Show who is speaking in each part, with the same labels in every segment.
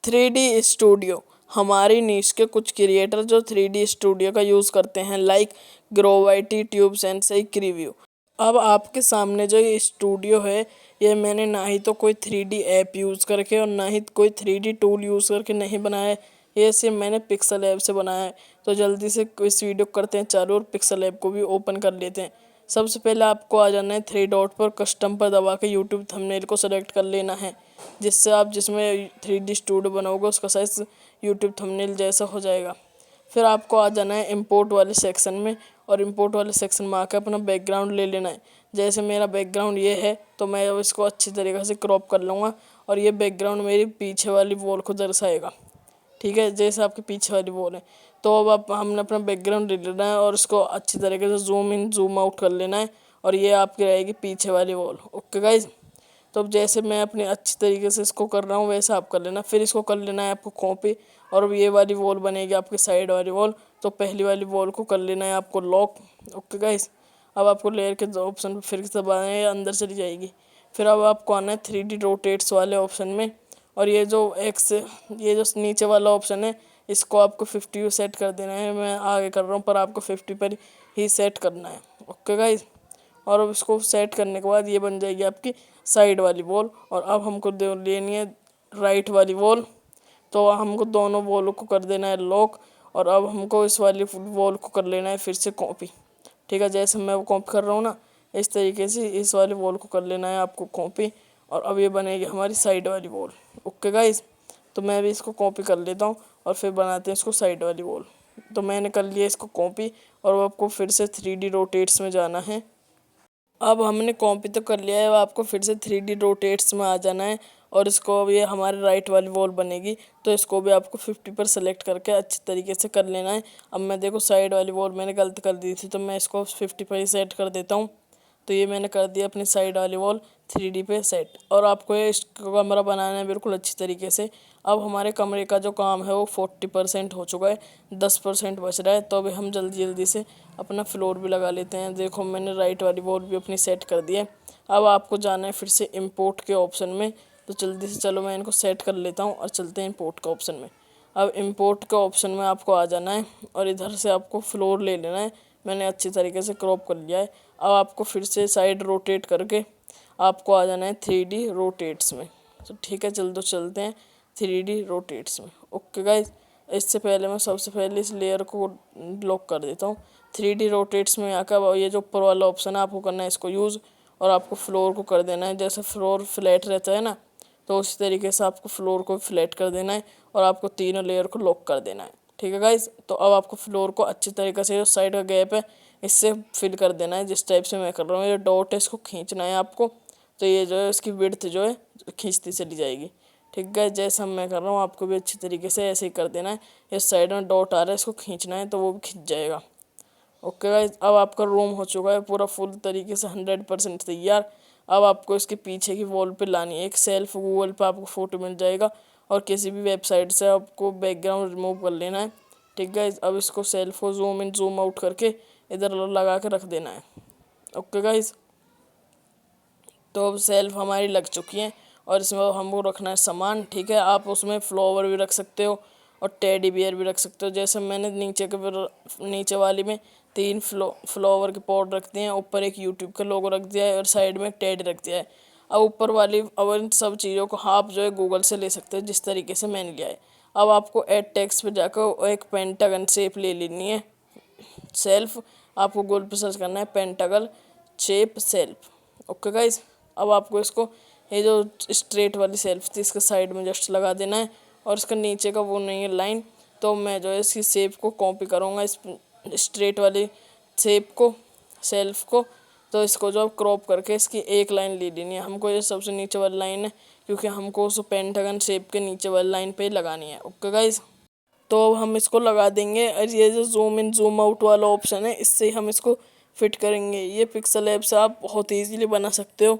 Speaker 1: 3D studio हमारी नीश के कुछ क्रिएटर जो 3D स्टूडियो का यूज़ करते हैं लाइक ग्रोवाइटी ट्यूब्स एंड सही रिव्यू। अब आपके सामने जो ये स्टूडियो है ये मैंने ना ही तो कोई 3D ऐप यूज़ करके और ना ही कोई 3D टूल यूज़ करके नहीं बनाया है। ये सिर्फ मैंने पिक्सल ऐप से बनाया है। तो जल्दी से इस वीडियो को करते हैं चालू और पिक्सल ऐप को भी ओपन कर लेते हैं। सबसे पहले आपको आ जाना है 3 डॉट पर, कस्टम पर दबा के यूट्यूब थंबनेल को सेलेक्ट कर लेना है, जिससे आप जिसमें 3D स्टूडियो बनाओगे उसका साइज यूट्यूब थंबनेल जैसा हो जाएगा। फिर आपको आ जाना है इंपोर्ट वाले सेक्शन में और इंपोर्ट वाले सेक्शन में आकर अपना बैकग्राउंड ले लेना है। जैसे मेरा बैकग्राउंड ये है तो मैं अब इसको अच्छी तरीके से क्रॉप कर लूँगा और ये बैकग्राउंड मेरी पीछे वाली वॉल को दर्शाएगा। ठीक है, जैसे आपके पीछे वाली वॉल है। तो अब आप हमने अपना बैकग्राउंड ले लेना है और इसको अच्छी तरीके से जूम इन जूम आउट कर लेना है और ये आपकी रहेगी पीछे वाली वॉल। ओके गाइज, तो अब जैसे मैं अपने अच्छी तरीके से इसको कर रहा हूँ वैसे आप कर लेना। फिर इसको कर लेना है आपको कॉपी और अब ये वाली वॉल बनेगी आपकी साइड वाली वॉल। तो पहली वाली वॉल को कर लेना है आपको लॉक। ओके गाइज, अब आपको लेयर के ऑप्शन पर फिर से दबाना है, अंदर चली जाएगी। फिर अब आपको आना है 3D रोटेट्स वाले ऑप्शन में और ये जो नीचे वाला ऑप्शन है इसको आपको 50 सेट कर देना है। मैं आगे कर रहा हूँ पर आपको 50 पर ही सेट करना है। ओके गाइज, और अब इसको सेट करने के बाद ये बन जाएगी आपकी साइड वाली वॉल। और अब हमको लेनी है राइट वाली वॉल। तो हमको दोनों वॉलों को कर देना है लॉक और अब हमको इस वाली वॉल को कर लेना है फिर से कॉपी। ठीक है, जैसे मैं वो कॉपी कर रहा हूँ ना इस तरीके से इस वाली वॉल को कर लेना है आपको कॉपी और अब ये बनेगी हमारी साइड वाली वॉल। ओके गाइज, तो मैं भी इसको कॉपी कर लेता हूँ और फिर बनाते हैं इसको साइड वाली वॉल। तो मैंने कर लिया इसको कॉपी और अब आपको फिर से 3D रोटेट्स में जाना है। अब हमने कॉपी तो कर लिया है, अब आपको फिर से 3D रोटेट्स में आ जाना है और इसको अब ये हमारी राइट वाली वॉल बनेगी तो इसको भी आपको 50 पर सेलेक्ट करके अच्छी तरीके से कर लेना है। अब मैं देखो साइड वाली वॉल मैंने गलती कर दी थी तो मैं इसको 50 पर ही सेट कर देता हूँ। तो ये मैंने कर दिया अपनी साइड वाली वॉल 3D पे सेट और आपको ये कमरा बनाना है बिल्कुल अच्छी तरीके से। अब हमारे कमरे का जो काम है वो 40% हो चुका है, 10% बच रहा है। तो अभी हम जल्दी जल्दी से अपना फ्लोर भी लगा लेते हैं। देखो मैंने राइट वाली वॉल भी अपनी सेट कर दी है। अब आपको जाना है फिर से इम्पोर्ट के ऑप्शन में। तो जल्दी से चलो मैं इनको सेट कर लेता हूँ और चलते हैं इम्पोर्ट के ऑप्शन में। अब इम्पोर्ट के ऑप्शन में आपको आ जाना है और इधर से आपको फ्लोर ले लेना है। मैंने अच्छी तरीके से क्रॉप कर लिया है। अब आपको फिर से साइड रोटेट करके आपको आ जाना है 3D रोटेट्स में। तो ठीक है, चलते हैं 3D रोटेट्स में। ओके गाइज, इससे पहले मैं सबसे पहले इस लेयर को लॉक कर देता हूँ। 3D रोटेट्स में आकर ये जो ऊपर वाला ऑप्शन है आपको करना है इसको यूज़ और आपको फ्लोर को कर देना है। जैसे फ्लोर फ्लैट रहता है ना तो उसी तरीके से आपको फ्लोर को फ्लैट कर देना है और आपको तीनों लेयर को लॉक कर देना है। ठीक है गाइज, तो अब आपको फ्लोर को अच्छी तरीके से जो साइड का गैप है इससे फिल कर देना है जिस टाइप से मैं कर रहा हूँ। ये डॉट है इसको खींचना है आपको, तो ये जो है इसकी विड्थ जो है खींचती चली जाएगी। ठीक है, जैसा मैं कर रहा हूँ आपको भी अच्छी तरीके से ऐसे ही कर देना है। इस साइड में डॉट आ रहा है इसको खींचना है तो वो भी खींच जाएगा। ओके गाइज, अब आपका रूम हो चुका है पूरा फुल तरीके से 100% तैयार। अब आपको इसके पीछे की वॉल पे लानी है एक सेल्फ, गूगल पे आपको फ़ोटो मिल जाएगा और किसी भी वेबसाइट से आपको बैकग्राउंड रिमूव कर लेना है। ठीक है, अब इसको सेल्फ को जूम इन जूम आउट करके इधर लगा के रख देना है। ओके गाइज, तो अब सेल्फ हमारी लग चुकी है और इसमें हमको रखना है सामान। ठीक है, आप उसमें फ्लावर भी रख सकते हो और टेडी बियर भी रख सकते हो। जैसे मैंने नीचे वाली में 3 फ्लावर के पॉट रख दिए हैं, ऊपर एक यूट्यूब का लोगो रख दिया है और साइड में एक टेडी रख दिया है। अब ऊपर वाली अब इन सब चीज़ों को आप जो है गूगल से ले सकते हो जिस तरीके से मैंने लिया है। अब आपको ऐड टेक्स्ट पे जाकर एक पेंटागन शेप ले लेनी है सेल्फ। आपको गूगल पे सर्च करना है pentagon shape self. Okay guys, अब आपको इसको ये जो स्ट्रेट वाली सेल्फ थी इसके साइड में जस्ट लगा देना है और इसका नीचे का वो नहीं है लाइन। तो मैं जो है इसकी शेप को कॉपी करूँगा इस स्ट्रेट वाली शेप को सेल्फ को। तो इसको जो क्रॉप करके इसकी एक लाइन ले लेनी है हमको, ये सबसे नीचे वाली लाइन है क्योंकि हमको उस पेंटागन शेप के नीचे वाली लाइन पे लगानी है। ओके गाइज, तो अब हम इसको लगा देंगे और ये जो जूम इन जूम आउट वाला ऑप्शन है इससे हम इसको फिट करेंगे। ये पिक्सल ऐप से आप बहुत ईजीली बना सकते हो,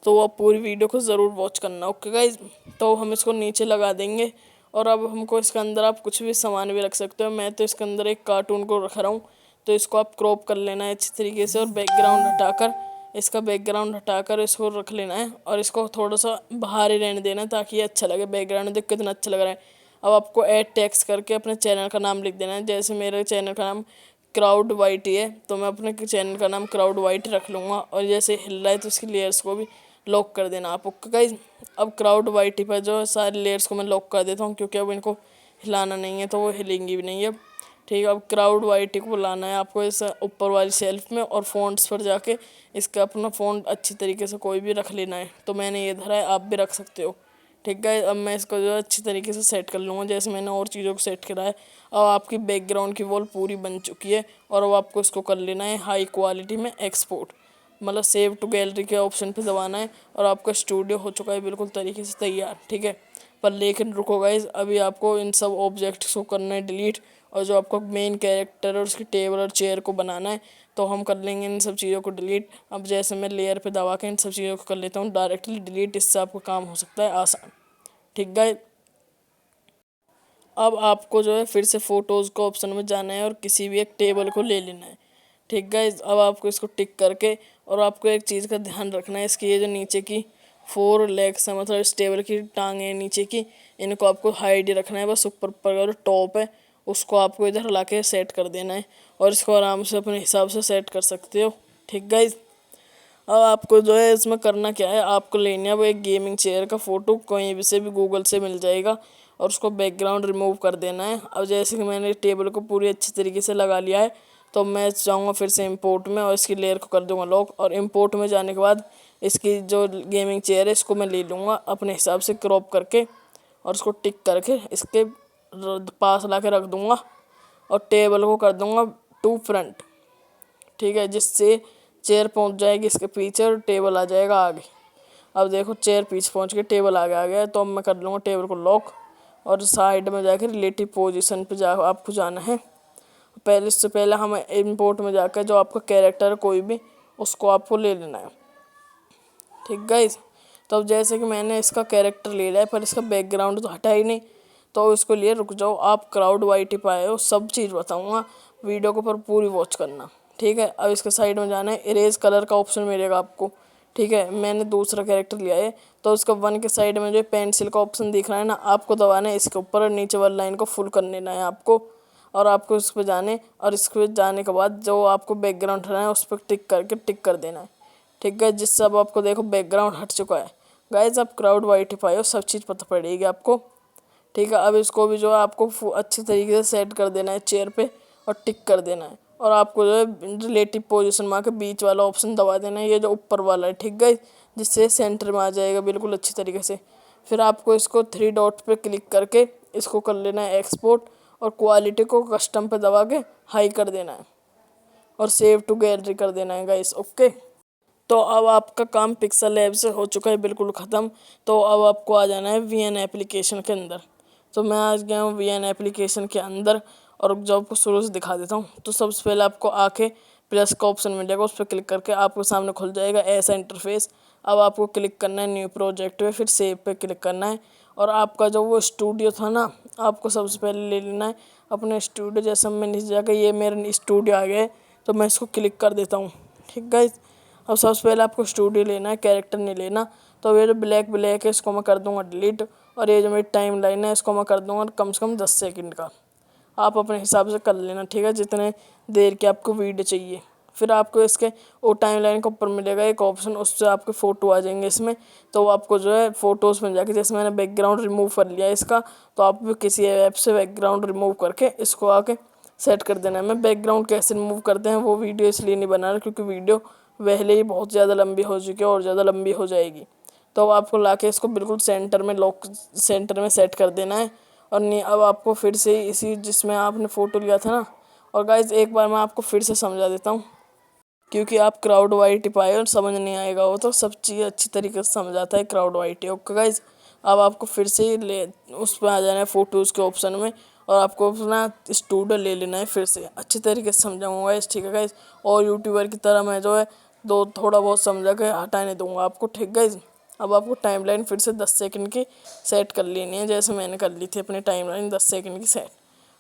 Speaker 1: तो आप पूरी वीडियो को ज़रूर वॉच करना। ओके गाइज, तो हम इसको नीचे लगा देंगे और अब हमको इसके अंदर आप कुछ भी सामान भी रख सकते हो। मैं तो इसके अंदर एक कार्टून को रख रहा हूँ, तो इसको आप क्रॉप कर लेना है अच्छी तरीके से और बैकग्राउंड हटाकर इसका बैकग्राउंड हटाकर इसको रख लेना है और इसको थोड़ा सा बाहर ही रहने देना है ताकि ये अच्छा लगे। बैकग्राउंड देख कितना अच्छा लग रहा है। अब आपको ऐड टेक्स्ट करके अपने चैनल का नाम लिख देना है। जैसे मेरे चैनल का नाम क्राउड वाइट है तो मैं अपने चैनल का नाम क्राउड वाइट रख लूँगा। और जैसे हिल रहा है तो इसकी लेयर्स को भी लॉक कर देना आप। ओके गाइज, अब क्राउड वाइट पर जो सारे लेयर्स को मैं लॉक कर देता हूँ क्योंकि अब इनको हिलाना नहीं है तो वो हिलेंगी भी नहीं है। ठीक है, अब क्राउड वाइट को लाना है आपको इस ऊपर वाली शेल्फ में और फ़ॉन्ट्स पर जाके इसका अपना फ़ॉन्ट अच्छी तरीके से कोई भी रख लेना है। तो मैंने ये धरा है, आप भी रख सकते हो। ठीक है, अब मैं इसको जो है अच्छी तरीके से सेट कर लूँगा जैसे मैंने और चीज़ों को सेट करा है। अब आपकी बैकग्राउंड की वॉल पूरी बन चुकी है और अब आपको इसको कर लेना है हाई क्वालिटी में एक्सपोर्ट, मतलब सेव टू गैलरी के ऑप्शन पे दबाना है और आपका स्टूडियो हो चुका है बिल्कुल तरीके से तैयार। ठीक है, पर लेकिन रुको गाइस, अभी आपको इन सब ऑब्जेक्ट्स को करना है डिलीट और जो आपको मेन कैरेक्टर और उसकी टेबल और चेयर को बनाना है तो हम कर लेंगे इन सब चीज़ों को डिलीट। अब जैसे मैं लेयर पे दबा के इन सब चीज़ों को कर लेता हूँ डायरेक्टली डिलीट, इससे आपका काम हो सकता है आसान। ठीक है, अब आपको जो है फिर से फ़ोटोज़ को ऑप्शन में जाना है और किसी भी एक टेबल को ले लेना है। ठीक है, अब आपको इसको टिक करके और आपको एक चीज़ का ध्यान रखना है, इसकी ये जो नीचे की 4 लेग्स है, मतलब इस टेबल की टांगे हैं नीचे की, इनको आपको हाइड ही रखना है। बस ऊपर पर जो टॉप है उसको आपको इधर ला के सेट कर देना है और इसको आराम से अपने हिसाब से सेट कर सकते हो। ठीक गाइज, अब आपको जो है इसमें करना क्या है, आपको लेना है वो एक गेमिंग चेयर का फ़ोटो, कहीं भी से भी गूगल से मिल जाएगा और उसको बैकग्राउंड रिमूव कर देना है। अब जैसे कि मैंने टेबल को पूरी अच्छी तरीके से लगा लिया है तो मैं जाऊँगा फिर से इंपोर्ट में और इसकी लेयर को कर दूँगा लॉक। और इंपोर्ट में जाने के बाद इसकी जो गेमिंग चेयर है इसको मैं ले लूँगा अपने हिसाब से क्रॉप करके और उसको टिक करके इसके पास ला के रख दूँगा और टेबल को कर दूँगा टू फ्रंट। ठीक है, जिससे चेयर पहुंच जाएगी इसके पीछे और टेबल आ जाएगा आगे। अब देखो चेयर पीछे पहुंच के टेबल आगे आ गया, तो अब मैं कर लूँगा टेबल को लॉक और साइड में जाकर रिलेटिव पोजीशन पे जा आपको जाना है। पहले इससे पहले हम इंपोर्ट में जाकर जो आपका कैरेक्टर है कोई भी उसको आपको ले लेना है। ठीक गाइस, तो अब जैसे कि मैंने इसका कैरेक्टर ले लिया है पर इसका बैकग्राउंड तो हटा ही नहीं, तो इसको लिए रुक जाओ, आप क्राउड वाइटी पाए हो, सब चीज़ बताऊँगा, वीडियो को पर पूरी वॉच करना। ठीक है, अब इसके साइड में जाना है, इरेज कलर का ऑप्शन मिलेगा आपको। ठीक है, मैंने दूसरा कैरेक्टर लिया है तो उसका 1 के साइड में जो पेंसिल का ऑप्शन दिख रहा है ना, आपको दबाना है इसके ऊपर और नीचे वाली लाइन को फुल कर लेना है आपको। और आपको इस पर जाने और इस पर जाने के बाद जो आपको बैकग्राउंड हटाना है उस पर टिक करके टिक कर देना है। ठीक है, जिससे अब आपको देखो बैकग्राउंड हट चुका है। गाइज, आप क्राउड वाइटिफाई हो, सब चीज़ पता पड़ेगी आपको। ठीक है, अब इसको भी जो है आपको अच्छी तरीके से सेट कर देना है चेयर पे और टिक कर देना है और आपको जो है रिलेटिव पोजीशन में आके बीच वाला ऑप्शन दबा देना है, ये जो ऊपर वाला है। ठीक है, जिससे सेंटर में आ जाएगा बिल्कुल अच्छी तरीके से। फिर आपको इसको 3 डॉट पे क्लिक करके इसको कर लेना है एक्सपोर्ट और क्वालिटी को कस्टम पे दबा के हाई कर देना है और सेव टू गैलरी कर देना है गाइस। ओके, तो अब आपका काम पिक्सल लैब से हो चुका है बिल्कुल ख़त्म। तो अब आपको आ जाना है वीएन एप्लीकेशन के अंदर। तो मैं आज गया हूँ वीएन एप्लीकेशन के अंदर और जो आपको शुरू से दिखा देता हूँ। तो सबसे पहले आपको आके प्लस का ऑप्शन मिलेगा, उस पर क्लिक करके आपके सामने खुल जाएगा ऐसा इंटरफेस। अब आपको क्लिक करना है न्यू प्रोजेक्ट पे, फिर सेव पे क्लिक करना है और आपका जो वो स्टूडियो था ना, आपको सबसे पहले ले लेना है अपने स्टूडियो। जैसे मैं नीचे जाकर ये मेरा स्टूडियो आ गया है तो मैं इसको क्लिक कर देता हूँ। ठीक गाइस, अब सबसे पहले आपको स्टूडियो लेना है, कैरेक्टर नहीं लेना। तो ये जो ब्लैक ब्लैक है इसको मैं कर दूंगा डिलीट और ये जो मेरी टाइम लाइन है इसको मैं कर दूंगा कम से कम 10 सेकंड का। आप अपने हिसाब से कर लेना। ठीक है, जितने देर की आपको वीडियो चाहिए। फिर आपको इसके वो टाइम लाइन के ऊपर मिलेगा एक ऑप्शन, उससे आपके फ़ोटो आ जाएंगे इसमें। तो आपको जो है फ़ोटोज़ में जाके, जैसे मैंने बैकग्राउंड रिमूव कर लिया है इसका, तो आप भी किसी ऐप से बैकग्राउंड रिमूव करके इसको आके सेट कर देना है। मैं बैकग्राउंड कैसे रिमूव करते हैं वो वीडियो इसलिए नहीं बना रहा क्योंकि वीडियो पहले ही बहुत ज़्यादा लंबी हो चुकी है और ज़्यादा लंबी हो जाएगी। तो अब आपको लाके इसको बिल्कुल सेंटर में लॉक सेंटर में सेट कर देना है। और नहीं, अब आपको फिर से इसी जिसमें आपने फ़ोटो लिया था ना, और गाइज एक बार मैं आपको फिर से समझा देता हूँ क्योंकि आप क्राउड वाइटी पाए और समझ नहीं आएगा वो, तो सब चीज़ अच्छी तरीके से समझाता है क्राउड वाइटी। ओके गाइज, अब आपको फिर से ही ले उस पर आ जाना है फ़ोटोज़ के ऑप्शन में और आपको अपना स्टूडियो ले लेना है। फिर से अच्छी तरीके से समझाऊंगा गाइज। ठीक है गाइज, और यूट्यूबर की तरह मैं जो है दो थोड़ा बहुत समझा के हटाने दूंगा आपको। ठीक गाइज, अब आपको टाइमलाइन फिर से 10 सेकंड की सेट कर लेनी है, जैसे मैंने कर ली थी अपनी टाइमलाइन 10 सेकंड की सेट।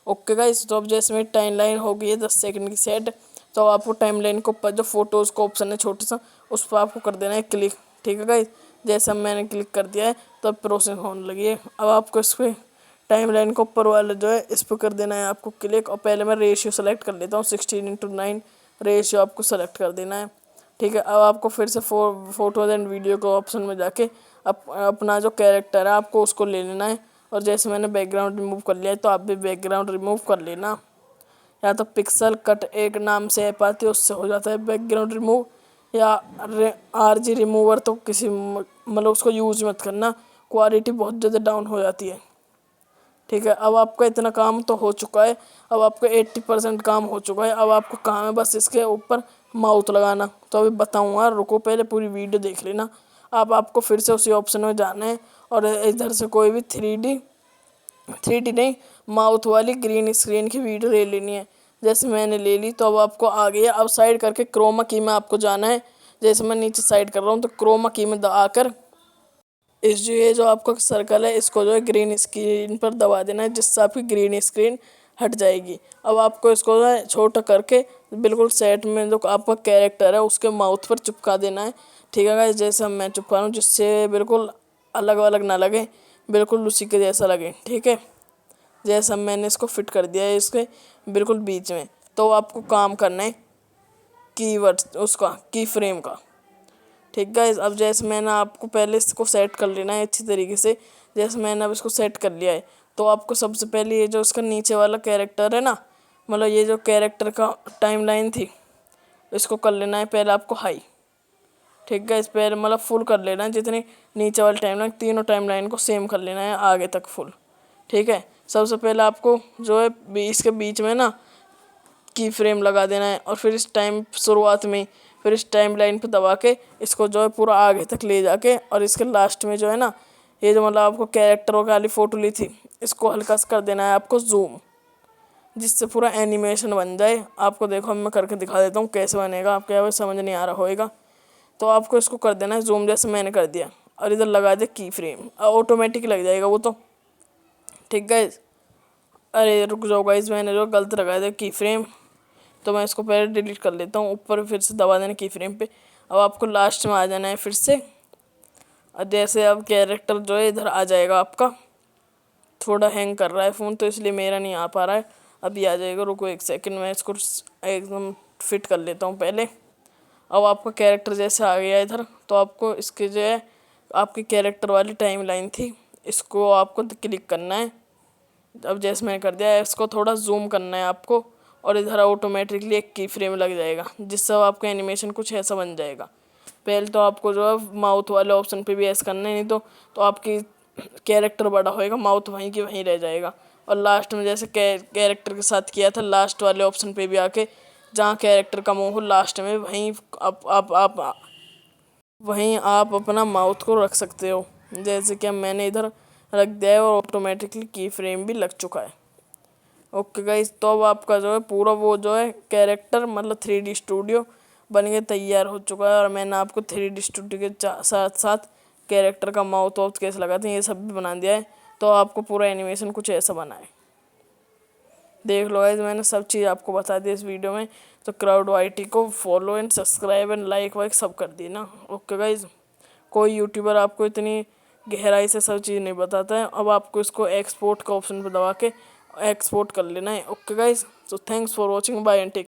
Speaker 1: ओके गाइज, तो अब जैसे मेरी टाइमलाइन हो गई है 10 सेकंड की सेट, तो आपको टाइमलाइन के ऊपर जो फोटोज़ का ऑप्शन है छोटे सा, उस पर आपको कर देना है क्लिक। ठीक है गाइस, जैसे अब मैंने क्लिक कर दिया है तो अब प्रोसेस होने लगी है। अब आपको इस पर टाइमलाइन को ऊपर वाले जो है इस पर कर देना है आपको क्लिक, और पहले मैं रेशियो सेलेक्ट कर लेता हूँ 16:9 रेशियो आपको सेलेक्ट कर देना है। ठीक है, अब आपको फिर से फोटोज एंड वीडियो के ऑप्शन में जाके अपना जो कैरेक्टर है आपको उसको ले लेना है। और जैसे मैंने बैकग्राउंड रिमूव कर लिया है तो आप भी बैकग्राउंड रिमूव कर लेना, या तो पिक्सल कट एक नाम से ऐप आती है उससे हो जाता है बैकग्राउंड रिमूव, या RG रिमूवर तो किसी मतलब उसको यूज मत करना, क्वालिटी बहुत ज़्यादा डाउन हो जाती है। ठीक है, अब आपका इतना काम तो हो चुका है, अब आपका 80% काम हो चुका है। अब आपको काम है बस इसके ऊपर माउथ लगाना। तो अभी बताऊंगा, रुको पहले पूरी वीडियो देख लेना। अब आपको फिर से उसी ऑप्शन में जाना है और इधर से कोई भी 3D नहीं, माउथ वाली ग्रीन स्क्रीन की वीडियो ले लेनी है। जैसे मैंने ले ली तो अब आपको आ गया। अब साइड करके क्रोमा की में आपको जाना है। जैसे मैं नीचे साइड कर रहा हूँ तो क्रोमा की में आकर ये जो आपका सर्कल है इसको जो है ग्रीन स्क्रीन पर दबा देना है, जिससे आपकी ग्रीन स्क्रीन हट जाएगी। अब आपको इसको जो है छोटा करके बिल्कुल सेट में जो आपका कैरेक्टर है उसके माउथ पर चिपका देना है। ठीक है गाइस, जैसे मैं चिपका रहा हूँ जिससे बिल्कुल अलग अलग ना लगे, बिल्कुल उसी के जैसा लगे। ठीक है, जैसा मैंने इसको फिट कर दिया है इसके बिल्कुल बीच में। तो आपको काम करना है कीवर्ड उसका की फ्रेम का। ठीक गाइस, अब जैसे मैंने आपको पहले इसको सेट कर लेना है अच्छी तरीके से। जैसे मैंने अब इसको सेट कर लिया है तो आपको सबसे पहले ये जो इसका नीचे वाला कैरेक्टर है ना, मतलब ये जो कैरेक्टर का टाइमलाइन थी इसको कर लेना है पहले आपको हाई। ठीक है, इस पहले मतलब फुल कर लेना है, जितनी नीचे वाली टाइमलाइन तीनों टाइमलाइन को सेम कर लेना है आगे तक फुल। ठीक है, सबसे पहले आपको जो है इसके बीच में ना की फ्रेम लगा देना है, और फिर इस टाइम शुरुआत में फिर इस टाइम लाइन पे दबा के इसको जो है पूरा आगे तक ले जाके, और इसके लास्ट में जो है ना ये जो मतलब आपको कैरेक्टर वाली फ़ोटो ली थी इसको हल्का सा कर देना है आपको जूम, जिससे पूरा एनिमेशन बन जाए। आपको देखो मैं करके दिखा देता हूँ कैसे बनेगा, आपको यहाँ समझ नहीं आ रहा होएगा तो आपको इसको कर देना है जूम, जैसे मैंने कर दिया, और इधर लगा दे की फ्रेम, ऑटोमेटिक लग जाएगा वो तो। ठीक गाइस, अरे रुक जाओ गाइस, मैंने जो गलत लगा दिया की फ्रेम, तो मैं इसको पहले डिलीट कर लेता हूँ। ऊपर फिर से दबा देना की फ्रेम पे। अब आपको लास्ट में आ जाना है फिर से, और जैसे अब कैरेक्टर जो है इधर आ जाएगा आपका। थोड़ा हैंग कर रहा है फ़ोन तो इसलिए मेरा नहीं आ पा रहा है, अभी आ जाएगा, रुको एक सेकंड मैं इसको एकदम फिट कर लेता हूँ पहले। अब आपका कैरेक्टर जैसे आ गया इधर, तो आपको इसके जो है आपकी कैरेक्टर वाली टाइम लाइन थी इसको आपको क्लिक करना है। अब जैसे मैंने कर दिया है इसको थोड़ा जूम करना है आपको, और इधर ऑटोमेटिकली एक की फ्रेम लग जाएगा, जिससे आपका एनिमेशन कुछ ऐसा बन जाएगा। पहले तो आपको जो है माउथ वाले ऑप्शन पे भी ऐसा करना है, नहीं तो आपकी कैरेक्टर बड़ा होएगा, माउथ वहीं की वहीं रह जाएगा। और लास्ट में जैसे कैरेक्टर के साथ किया था लास्ट वाले ऑप्शन पे भी आके, जहाँ कैरेक्टर का मुँह हो लास्ट में वहीं आप वहीं आप अपना माउथ को रख सकते हो। जैसे कि अब मैंने इधर रख दिया है और ऑटोमेटिकली की फ्रेम भी लग चुका है। ओके गाइस, तो अब आपका जो है पूरा वो जो है कैरेक्टर मतलब 3D स्टूडियो बन के तैयार हो चुका है। और मैंने आपको 3D स्टूडियो के साथ साथ कैरेक्टर का माउथ वाउथ कैसे लगाते हैं ये सब भी बना दिया है। तो आपको पूरा एनिमेशन कुछ ऐसा बना है, देख लो गाइस, मैंने सब चीज़ आपको बता दी इस वीडियो में। तो क्राउड YT को follow and subscribe and like वाइक सब कर दी ना। ओके गाइस, कोई यूट्यूबर आपको इतनी गहराई से सब चीज़ नहीं बताता है। अब आपको इसको एक्सपोर्ट का ऑप्शन पर दबा के एक्सपोर्ट कर लेना है। Okay guys, so thanks for watching, bye and take.